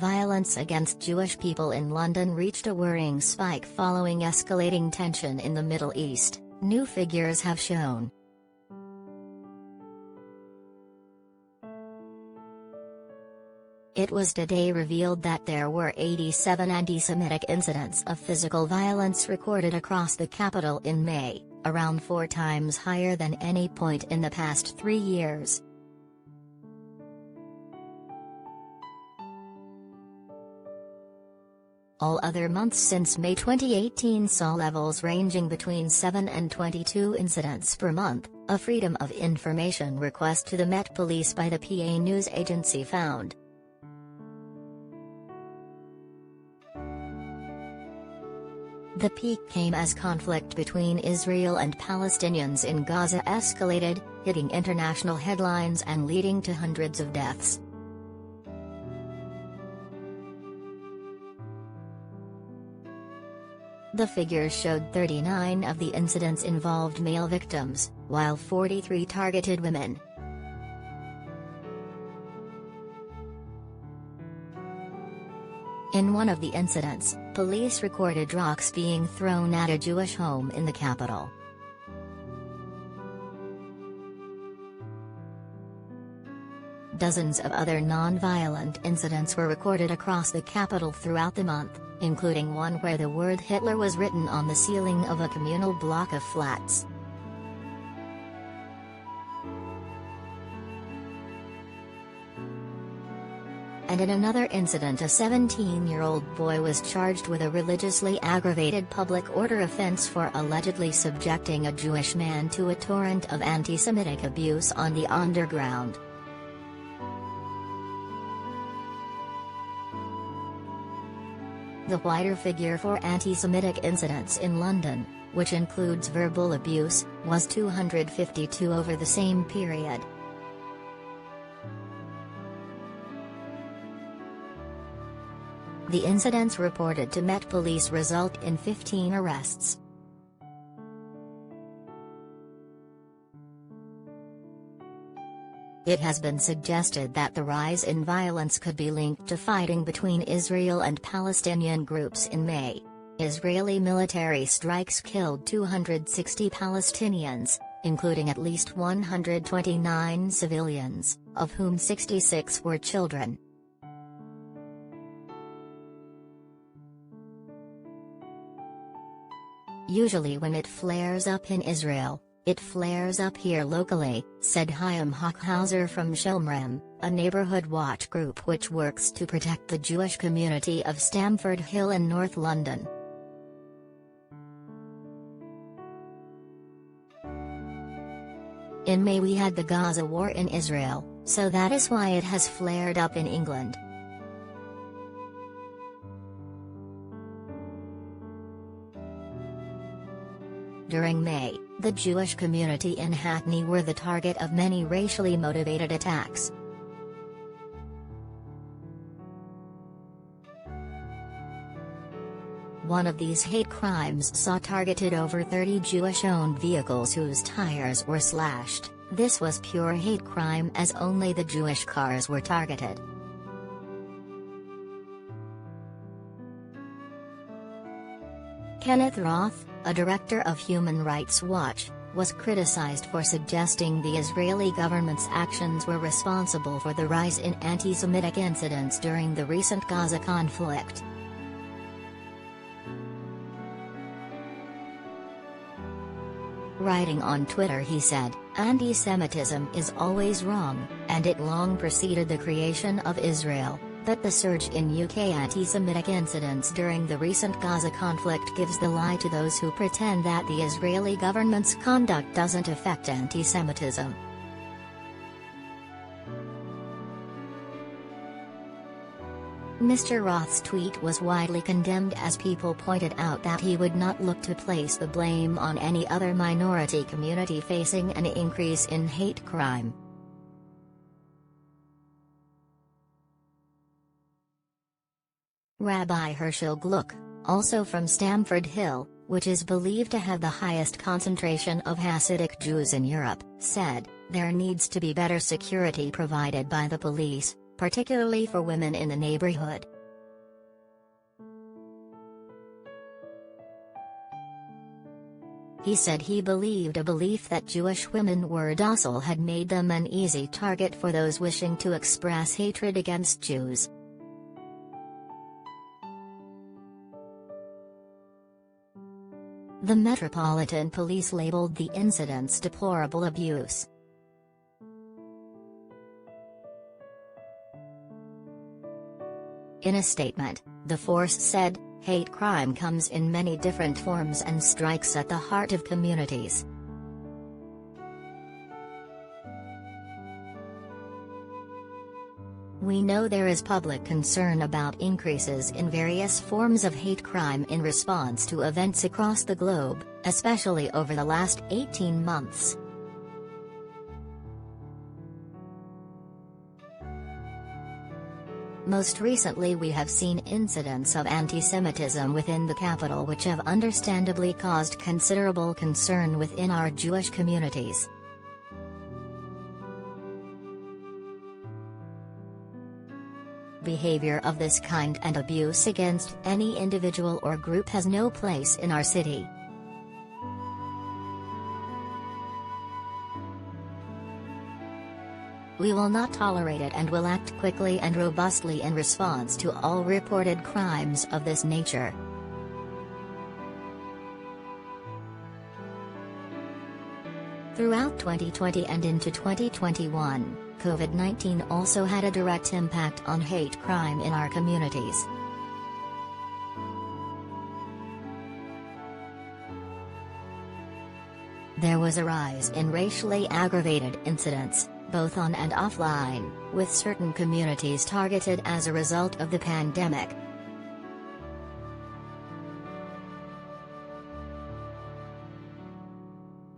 Violence against Jewish people in London reached a worrying spike following escalating tension in the Middle East, new figures have shown. It was today revealed that there were 87 anti-Semitic incidents of physical violence recorded across the capital in May, around 4 times higher than any point in the past 3 years. All other months since May 2018 saw levels ranging between 7 and 22 incidents per month, a Freedom of Information request to the Met Police by the PA news agency found. The peak came as conflict between Israel and Palestinians in Gaza escalated, hitting international headlines and leading to hundreds of deaths. The figures showed 39 of the incidents involved male victims, while 43 targeted women. In one of the incidents, police recorded rocks being thrown at a Jewish home in the capital. Dozens of other non-violent incidents were recorded across the capital throughout the month, including one where the word Hitler was written on the ceiling of a communal block of flats. And in another incident, a 17-year-old boy was charged with a religiously aggravated public order offense for allegedly subjecting a Jewish man to a torrent of anti-Semitic abuse on the underground. The wider figure for anti-Semitic incidents in London, which includes verbal abuse, was 252 over the same period. The incidents reported to Met Police result in 15 arrests. It has been suggested that the rise in violence could be linked to fighting between Israel and Palestinian groups in May. Israeli military strikes killed 260 Palestinians, including at least 129 civilians, of whom 66 were children. Usually when it flares up in Israel, it flares up here locally, said Chaim Hochhauser from Shomrim, a neighborhood watch group which works to protect the Jewish community of Stamford Hill in North London. In May we had the Gaza war in Israel, so that is why it has flared up in England. During May, the Jewish community in Hackney were the target of many racially motivated attacks. One of these hate crimes targeted over 30 Jewish-owned vehicles whose tires were slashed. This was pure hate crime as only the Jewish cars were targeted. Kenneth Roth, a director of Human Rights Watch, was criticized for suggesting the Israeli government's actions were responsible for the rise in anti-Semitic incidents during the recent Gaza conflict. Writing on Twitter he said, "Anti-Semitism is always wrong, and it long preceded the creation of Israel. That the surge in UK anti-Semitic incidents during the recent Gaza conflict gives the lie to those who pretend that the Israeli government's conduct doesn't affect anti-Semitism." Mr. Roth's tweet was widely condemned as people pointed out that he would not look to place the blame on any other minority community facing an increase in hate crime. Rabbi Herschel Gluck, also from Stamford Hill, which is believed to have the highest concentration of Hasidic Jews in Europe, said, "There needs to be better security provided by the police, particularly for women in the neighborhood. He said he believed a belief that Jewish women were docile had made them an easy target for those wishing to express hatred against Jews. The Metropolitan Police labeled the incidents deplorable abuse. In a statement, the force said, "Hate crime comes in many different forms and strikes at the heart of communities. We know there is public concern about increases in various forms of hate crime in response to events across the globe, especially over the last 18 months. Most recently we have seen incidents of anti-Semitism within the capital which have understandably caused considerable concern within our Jewish communities. Behavior of this kind and abuse against any individual or group has no place in our city. We will not tolerate it and will act quickly and robustly in response to all reported crimes of this nature." Throughout 2020 and into 2021, COVID-19 also had a direct impact on hate crime in our communities. There was a rise in racially aggravated incidents, both on and offline, with certain communities targeted as a result of the pandemic.